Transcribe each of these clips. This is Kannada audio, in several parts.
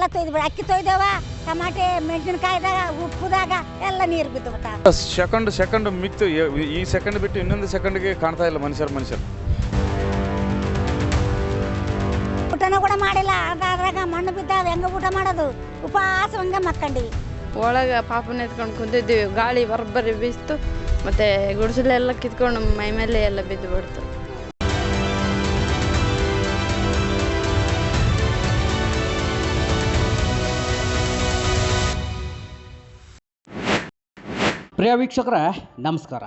ಎಲ್ಲ ತೊಯ್ದು ಅಕ್ಕಿ ತೊಯ್ದವ, ಟಮಾಟೆ ಮೆಣಸಿನಕಾಯಿದಾಗ ಉಪ್ಪುದಾಗ ಎಲ್ಲ ನೀರು ಬಿದ್ದು ಬಿಟ್ಟ. ಸೆಕೆಂಡ್ ಮಿಕ್ತು ಈ ಸೆಕೆಂಡ್ ಬಿಟ್ಟು ಇನ್ನೊಂದು ಸೆಕೆಂಡ್ಗೆ ಕಾಣ್ತಾ ಇಲ್ಲ ಮನುಷ್ಯರು. ಊಟನೂ ಕೂಡ ಮಾಡಿಲ್ಲ, ಅದ್ರಾಗ ಮಣ್ಣು ಬಿದ್ದಾವ, ಹೆಂಗ ಊಟ ಮಾಡೋದು? ಉಪವಾಸ ಹಂಗೆ ಮಕ್ಕಂಡಿವಿ. ಒಳಗೆ ಪಾಪನ ಎತ್ಕೊಂಡು ಕುಂತಿದ್ದೀವಿ, ಗಾಳಿ ಬರಬರಿ ಬೀಸ್ತು, ಮತ್ತು ಗುಡಿಸಲೆಲ್ಲ ಕಿತ್ಕೊಂಡು ಮೈ ಮೇಲೆ ಎಲ್ಲ ಬಿದ್ದು ಬಿಡ್ತು. ಪ್ರಿಯ ವೀಕ್ಷಕರೇ ನಮಸ್ಕಾರ.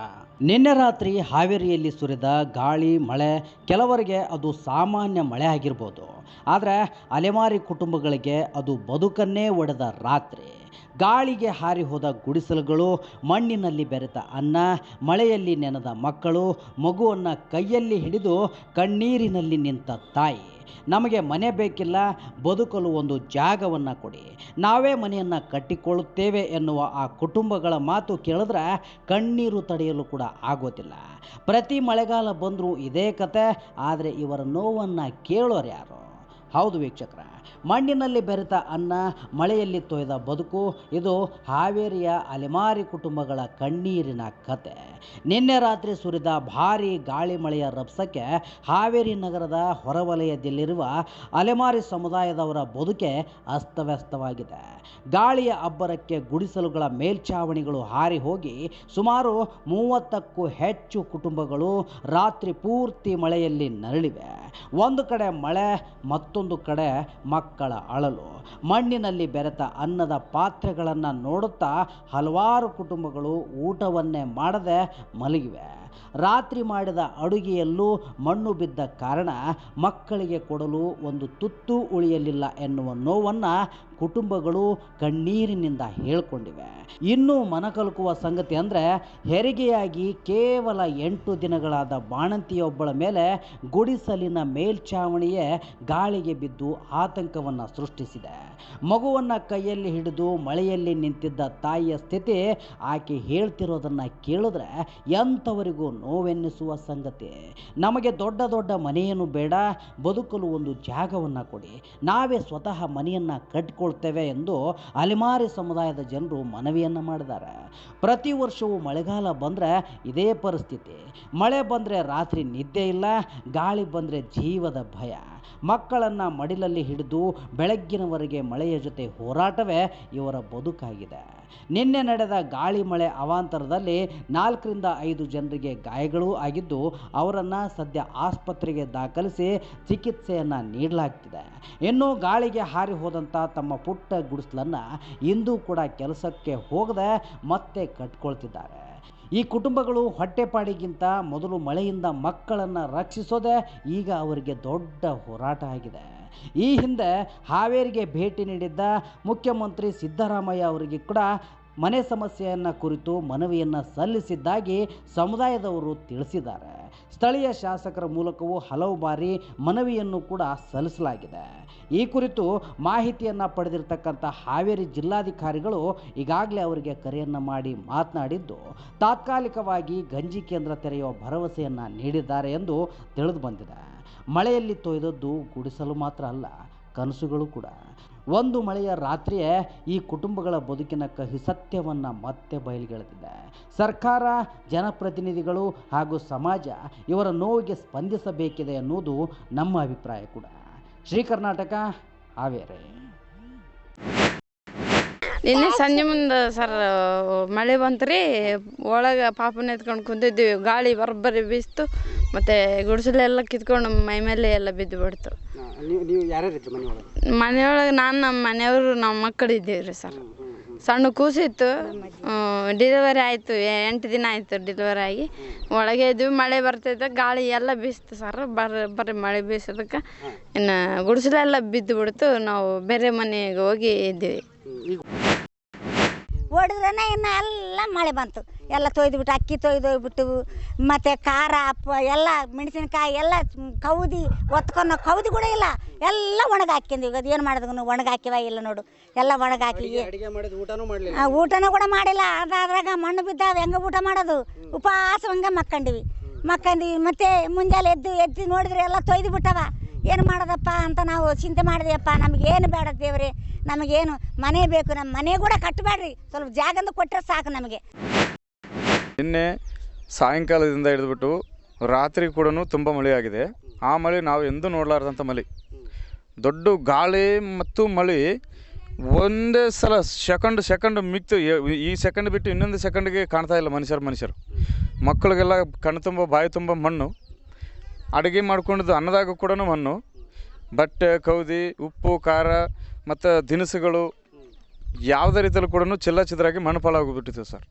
ನಿನ್ನೆ ರಾತ್ರಿ ಹಾವೇರಿಯಲ್ಲಿ ಸುರಿದ ಗಾಳಿ ಮಳೆ ಕೆಲವರಿಗೆ ಅದು ಸಾಮಾನ್ಯ ಮಳೆ ಆಗಿರ್ಬೋದು, ಆದರೆ ಅಲೆಮಾರಿ ಕುಟುಂಬಗಳಿಗೆ ಅದು ಬದುಕನ್ನೇ ಒಡೆದ ರಾತ್ರಿ. ಗಾಳಿಗೆ ಹಾರಿ ಹೋದ ಗುಡಿಸಲುಗಳು, ಮಣ್ಣಿನಲ್ಲಿ ಬೆರೆತ ಅನ್ನ, ಮಳೆಯಲ್ಲಿ ನೆನೆದ ಮಕ್ಕಳು, ಮಗುವನ್ನು ಕೈಯಲ್ಲಿ ಹಿಡಿದು ಕಣ್ಣೀರಿನಲ್ಲಿ ನಿಂತ ತಾಯಿ. ನಮಗೆ ಮನೆ ಬೇಕಿಲ್ಲ, ಬದುಕಲು ಒಂದು ಜಾಗವನ್ನು ಕೊಡಿ, ನಾವೇ ಮನೆಯನ್ನು ಕಟ್ಟಿಕೊಳ್ಳುತ್ತೇವೆ ಎನ್ನುವ ಆ ಕುಟುಂಬಗಳ ಮಾತು ಕೇಳಿದ್ರೆ ಕಣ್ಣೀರು ತಡೆಯಲು ಕೂಡ ಆಗೋದಿಲ್ಲ. ಪ್ರತಿ ಮಳೆಗಾಲ ಬಂದರೂ ಇದೇ ಕತೆ, ಆದರೆ ಇವರ ನೋವನ್ನು ಕೇಳೋರು ಯಾರು? ಹೌದು ವೀಕ್ಷಕರ, ಮಣ್ಣಿನಲ್ಲಿ ಬೆರೆತ ಅನ್ನ, ಮಳೆಯಲ್ಲಿ ತೊಯ್ದ ಬದುಕು, ಇದು ಹಾವೇರಿಯ ಅಲೆಮಾರಿ ಕುಟುಂಬಗಳ ಕಣ್ಣೀರಿನ ಕತೆ. ನಿನ್ನೆ ರಾತ್ರಿ ಸುರಿದ ಭಾರೀ ಗಾಳಿ ಮಳೆಯ ರಭಸಕ್ಕೆ ಹಾವೇರಿ ನಗರದ ಹೊರವಲಯದಲ್ಲಿರುವ ಅಲೆಮಾರಿ ಸಮುದಾಯದವರ ಬದುಕೆ ಅಸ್ತವ್ಯಸ್ತವಾಗಿದೆ. ಗಾಳಿಯ ಅಬ್ಬರಕ್ಕೆ ಗುಡಿಸಲುಗಳ ಮೇಲ್ಛಾವಣಿಗಳು ಹಾರಿ ಹೋಗಿ ಸುಮಾರು 30ಕ್ಕೂ ಹೆಚ್ಚು ಕುಟುಂಬಗಳು ರಾತ್ರಿ ಪೂರ್ತಿ ಮಳೆಯಲ್ಲಿ ನರಳಿವೆ. ಒಂದು ಕಡೆ ಮಳೆ, ಮತ್ತೊಂದು ಕಡೆ ಮಕ್ಕಳ ಅಳಲು. ಮಣ್ಣಿನಲ್ಲಿ ಬೆರೆತ ಅನ್ನದ ಪಾತ್ರೆಗಳನ್ನು ನೋಡುತ್ತಾ ಹಲವಾರು ಕುಟುಂಬಗಳು ಊಟವನ್ನೇ ಮಾಡದೆ ಮಲಗಿವೆ. ರಾತ್ರಿ ಮಾಡಿದ ಅಡುಗೆಯಲ್ಲೂ ಮಣ್ಣು ಬಿದ್ದ ಕಾರಣ ಮಕ್ಕಳಿಗೆ ಕೊಡಲು ಒಂದು ತುತ್ತು ಉಳಿಯಲಿಲ್ಲ ಎನ್ನುವ ನೋವನ್ನು ಕುಟುಂಬಗಳು ಕಣ್ಣೀರಿನಿಂದ ಹೇಳಿಕೊಂಡಿವೆ. ಇನ್ನೂ ಮನಕಲುಕುವ ಸಂಗತಿ ಅಂದರೆ, ಹೆರಿಗೆಯಾಗಿ ಕೇವಲ 8 ದಿನಗಳಾದ ಬಾಣಂತಿಯೊಬ್ಬಳ ಮೇಲೆ ಗುಡಿಸಲಿನ ಮೇಲ್ಛಾವಣಿಯೇ ಗಾಳಿಗೆ ಬಿದ್ದು ಆತಂಕವನ್ನು ಸೃಷ್ಟಿಸಿದೆ. ಮಗುವನ್ನು ಕೈಯಲ್ಲಿ ಹಿಡಿದು ಮಳೆಯಲ್ಲಿ ನಿಂತಿದ್ದ ತಾಯಿಯ ಸ್ಥಿತಿ ಆಕೆ ಹೇಳ್ತಿರೋದನ್ನು ಕೇಳಿದ್ರೆ ಎಂಥವರಿಗೂ ನೋವೆನ್ನಿಸುವ ಸಂಗತಿ. ನಮಗೆ ದೊಡ್ಡ ದೊಡ್ಡ ಮನೆಯನ್ನು ಬೇಡ, ಬದುಕಲು ಒಂದು ಜಾಗವನ್ನು ಕೊಡಿ, ನಾವೇ ಸ್ವತಃ ಮನೆಯನ್ನು ಕಟ್ಟಿಕೊಳ್ತೇವೆ ಎಂದು ಅಲೆಮಾರಿ ಸಮುದಾಯದ ಜನರು ಮನವಿಯನ್ನು ಮಾಡಿದ್ದಾರೆ. ಪ್ರತಿ ವರ್ಷವೂ ಮಳೆಗಾಲ ಬಂದರೆ ಇದೇ ಪರಿಸ್ಥಿತಿ. ಮಳೆ ಬಂದರೆ ರಾತ್ರಿ ನಿದ್ದೆ ಇಲ್ಲ, ಗಾಳಿ ಬಂದರೆ ಜೀವದ ಭಯ. ಮಕ್ಕಳನ್ನು ಮಡಿಲಲ್ಲಿ ಹಿಡಿದು ಬೆಳಗ್ಗಿನವರೆಗೆ ಮಳೆಯ ಜೊತೆ ಹೋರಾಟವೇ ಇವರ ಬದುಕಾಗಿದೆ. ನಿನ್ನೆ ನಡೆದ ಗಾಳಿ ಮಳೆ ಅವಾಂತರದಲ್ಲಿ 4 ರಿಂದ 5 ಜನರಿಗೆ ಗಾಯಗಳೂ ಆಗಿದ್ದು, ಅವರನ್ನು ಸದ್ಯ ಆಸ್ಪತ್ರೆಗೆ ದಾಖಲಿಸಿ ಚಿಕಿತ್ಸೆಯನ್ನು ನೀಡಲಾಗ್ತಿದೆ. ಇನ್ನು ಗಾಳಿಗೆ ಹಾರಿ ಹೋದಂಥ ತಮ್ಮ ಪುಟ್ಟ ಗುಡಿಸಲನ್ನು ಇಂದೂ ಕೂಡ ಕೆಲಸಕ್ಕೆ ಹೋಗದೆ ಮತ್ತೆ ಕಟ್ಕೊಳ್ತಿದ್ದಾರೆ. ಈ ಕುಟುಂಬಗಳು ಹೊಟ್ಟೆಪಾಡಿಗಿಂತ ಮೊದಲು ಮಳೆಯಿಂದ ಮಕ್ಕಳನ್ನು ರಕ್ಷಿಸೋದೇ ಈಗ ಅವರಿಗೆ ದೊಡ್ಡ ಹೋರಾಟ ಆಗಿದೆ. ಈ ಹಿಂದೆ ಹಾವೇರಿಗೆ ಭೇಟಿ ನೀಡಿದ್ದ ಮುಖ್ಯಮಂತ್ರಿ ಸಿದ್ದರಾಮಯ್ಯ ಅವರಿಗೆ ಕೂಡ ಮನೆ ಸಮಸ್ಯೆಯನ್ನು ಕುರಿತು ಮನವಿಯನ್ನು ಸಲ್ಲಿಸಿದ್ದಾಗಿ ಸಮುದಾಯದವರು ತಿಳಿಸಿದ್ದಾರೆ. ಸ್ಥಳೀಯ ಶಾಸಕರ ಮೂಲಕವೂ ಹಲವು ಬಾರಿ ಮನವಿಯನ್ನು ಕೂಡ ಸಲ್ಲಿಸಲಾಗಿದೆ. ಈ ಕುರಿತು ಮಾಹಿತಿಯನ್ನು ಪಡೆದಿರತಕ್ಕಂಥ ಹಾವೇರಿ ಜಿಲ್ಲಾಧಿಕಾರಿಗಳು ಈಗಾಗಲೇ ಅವರಿಗೆ ಕರೆಯನ್ನು ಮಾಡಿ ಮಾತನಾಡಿದ್ದು, ತಾತ್ಕಾಲಿಕವಾಗಿ ಗಂಜಿ ಕೇಂದ್ರ ತೆರೆಯುವ ಭರವಸೆಯನ್ನು ನೀಡಿದ್ದಾರೆ ಎಂದು ತಿಳಿದು ಬಂದಿದೆ. ಮಳೆಯಲ್ಲಿ ತೊಯ್ದದ್ದು ಗುಡಿಸಲು ಮಾತ್ರ ಅಲ್ಲ, ಕನಸುಗಳು ಕೂಡ. ಒಂದು ಮಳೆಯ ರಾತ್ರಿಯೇ ಈ ಕುಟುಂಬಗಳ ಬದುಕಿನ ಕಹಿ ಸತ್ಯವನ್ನು ಮತ್ತೆ ಬಯಲಿಗೆಳೆದಿದೆ. ಸರ್ಕಾರ, ಜನಪ್ರತಿನಿಧಿಗಳು ಹಾಗೂ ಸಮಾಜ ಇವರ ನೋವಿಗೆ ಸ್ಪಂದಿಸಬೇಕಿದೆ ಎನ್ನುವುದು ನಮ್ಮ ಅಭಿಪ್ರಾಯ ಕೂಡ. ಶ್ರೀ ಕರ್ನಾಟಕ, ಹಾವೇರಿ. ನಿನ್ನೆ ಸಂಜೆ ಮುಂದೆ ಸರ್ ಮಳೆ ಬಂತು ರೀ, ಒಳಗೆ ಪಾಪನ ಎತ್ಕೊಂಡು ಕುಂತಿದ್ದೀವಿ, ಗಾಳಿ ಬರಬರಿ ಬೀಸ್ತು, ಮತ್ತು ಗುಡಿಸಲೆಲ್ಲ ಕಿತ್ಕೊಂಡು ಮೈ ಮೇಲೆ ಎಲ್ಲ ಬಿದ್ದು ಬಿಡ್ತು. ಮನೆಯೊಳಗೆ ನಾನು, ನಮ್ಮ ಮನೆಯವರು, ನಮ್ಮ ಮಕ್ಕಳು ಇದ್ದೀವಿ ರೀ ಸರ್. ಸಣ್ಣ ಕೂಸಿತ್ತು, ಡೆಲಿವರಿ ಆಯಿತು, 8 ದಿನ ಆಯಿತು ಡೆಲಿವರಿ ಆಗಿ. ಒಳಗೆ ಇದ್ವಿ, ಮಳೆ ಬರ್ತೈತೆ, ಗಾಳಿ ಎಲ್ಲ ಬೀಸ್ತು ಸರ್. ಬರ್ರಿ ಮಳೆ ಬೀಸೋದಕ್ಕೆ ಇನ್ನು ಗುಡಿಸಲೆಲ್ಲ ಬಿದ್ದು ಬಿಡ್ತು. ನಾವು ಬೇರೆ ಮನೆಗೆ ಹೋಗಿ ಇದ್ದೀವಿ. ಹೊಡೆದ್ರೇ ಇನ್ನು ಎಲ್ಲ ಮಳೆ ಬಂತು, ಎಲ್ಲ ತೊಯ್ದುಬಿಟ್ಟು, ಅಕ್ಕಿ ತೊಯ್ದೋಗ್ಬಿಟ್ಟು, ಮತ್ತು ಖಾರ ಎಲ್ಲ ಮೆಣಸಿನ್ಕಾಯಿ ಎಲ್ಲ ಕೌದಿ ಒತ್ಕೊಂಡು, ಕೌದಿ ಕೂಡ ಇಲ್ಲ, ಎಲ್ಲ ಒಣಗಿ ಹಾಕ್ಯಂದಿವಿ. ಅದು ಏನು ಮಾಡಿದ್ವು, ಒಣಗಿ ಹಾಕಿವ ಇಲ್ಲ ನೋಡು, ಎಲ್ಲ ಒಣಗಿ ಹಾಕಿ ಊಟನೂ ಕೂಡ ಮಾಡಿಲ್ಲ. ಅದ್ರಾಗ ಮಣ್ಣು ಬಿದ್ದಾವ, ಹೆಂಗೆ ಊಟ ಮಾಡೋದು? ಉಪವಾಸ ಹಂಗೆ ಮಕ್ಕಂಡಿವಿ. ಮತ್ತು ಮುಂಜಾನೆ ಎದ್ದು ನೋಡಿದ್ರೆ ಎಲ್ಲ ತೊಯ್ದು ಬಿಟ್ಟವ. ಏನು ಮಾಡೋದಪ್ಪ ಅಂತ ನಾವು ಚಿಂತೆ ಮಾಡಿದೆಯಪ್ಪ. ನಮಗೇನು ಬೇಡ ದೇವ್ರೆ, ನಮಗೇನು ಮನೆ ಬೇಕು, ನಮ್ಮ ಮನೆ ಕೂಡ ಕಟ್ಟಬೇಡ್ರಿ, ಸ್ವಲ್ಪ ಜಾಗಂದು ಕೊಟ್ಟರೆ ಸಾಕು ನಮಗೆ. ನಿನ್ನೆ ಸಾಯಂಕಾಲದಿಂದ ಹಿಡಿದುಬಿಟ್ಟು ರಾತ್ರಿ ಕೂಡ ತುಂಬ ಮಳೆಯಾಗಿದೆ. ಆ ಮಳೆ ನಾವು ಎಂದೂ ನೋಡಲಾರ್ದಂಥ ಮಳೆ, ದೊಡ್ಡ ಗಾಳಿ ಮತ್ತು ಮಳೆ ಒಂದೇ ಸಲ ಸೆಕೆಂಡ್ ಮಿಕ್ತು. ಈ ಸೆಕೆಂಡ್ ಬಿಟ್ಟು ಇನ್ನೊಂದು ಸೆಕೆಂಡ್ಗೆ ಕಾಣ್ತಾ ಇಲ್ಲ ಮನುಷ್ಯರು. ಮಕ್ಕಳಿಗೆಲ್ಲ ಕಣ್ಣು ತುಂಬ ಬಾಯಿ ತುಂಬ ಮಣ್ಣು, ಅಡುಗೆ ಮಾಡ್ಕೊಂಡಿದ್ದು ಅನ್ನದಾಗ ಕೂಡ ಮಣ್ಣು, ಬಟ್ಟೆ ಕೌದಿ ಉಪ್ಪು ಖಾರ ಮತ್ತು ದಿನಸುಗಳು ಯಾವುದೇ ರೀತಿಯಲ್ಲೂ ಕೂಡ ಚಿಲ್ಲ ಚಿದ್ರಾಗಿ ಮಣ್ಣು ಪಾಲಾಗೋಗ್ಬಿಟ್ಟಿತ್ತು ಸರ್.